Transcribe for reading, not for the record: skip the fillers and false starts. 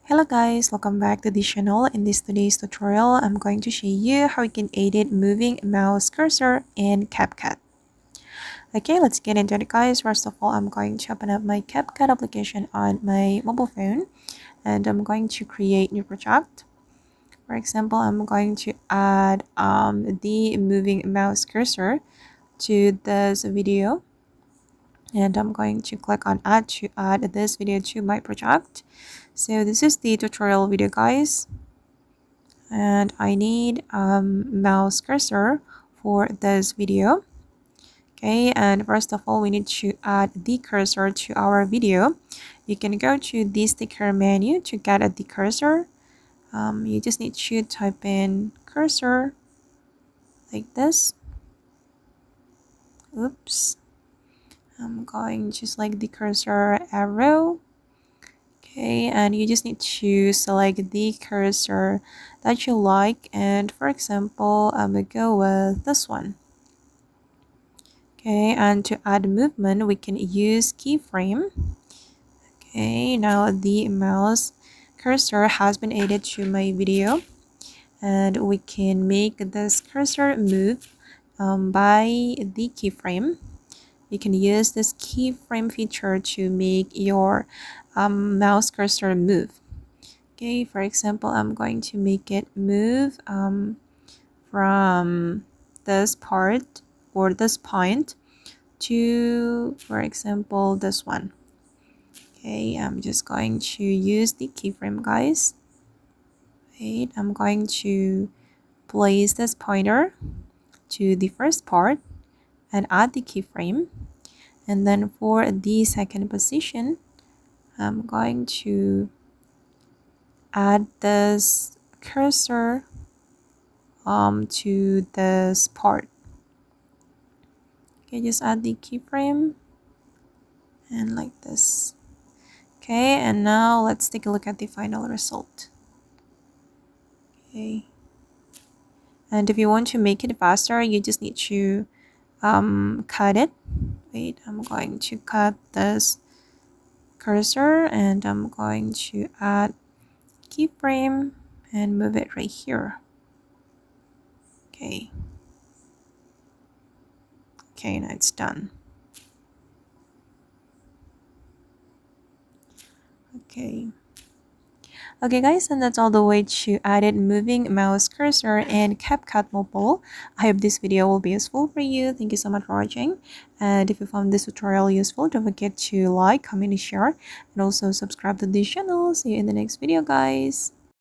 Hello guys, welcome back to this channel. In this today's tutorial, I'm going to show you how you can edit moving mouse cursor in CAPCUT. Okay, let's get into it guys. First of all, I'm going to open up my CAPCUT application on my mobile phone and I'm going to create new project. For example, I'm going to add the moving mouse cursor to this video. And I'm going to click on add to add this video to my project. So this is the tutorial video guys, and I need mouse cursor for this video. Okay, and first of all we need to add the cursor to our video. You can go to the sticker menu to get at the cursor. You just need to type in cursor like this. Oops, I'm going to select the cursor arrow. Okay, and you just need to select the cursor that you like, and for example I'm gonna go with this one. Okay, and to add movement we can use keyframe. Okay, now the mouse cursor has been added to my video and we can make this cursor move by the keyframe. You can use this keyframe feature to make your mouse cursor move. Okay, for example, I'm going to make it move from this part or this point to, for example, this one. Okay, I'm just going to use the keyframe, guys. Wait, I'm going to place this pointer to the first part and add the keyframe. And then for the second position, I'm going to add this cursor to this part. Okay, just add the keyframe and like this. Okay, and now let's take a look at the final result. Okay, and if you want to make it faster, you just need to cut it. Wait, I'm going to cut this cursor and I'm going to add keyframe and move it right here. Okay. Okay, now it's done. Okay. Okay guys, and that's all the way to add moving mouse cursor in CapCut Mobile. I hope this video will be useful for you. Thank you so much for watching. And if you found this tutorial useful, don't forget to like, comment, and share. And also subscribe to this channel. See you in the next video guys.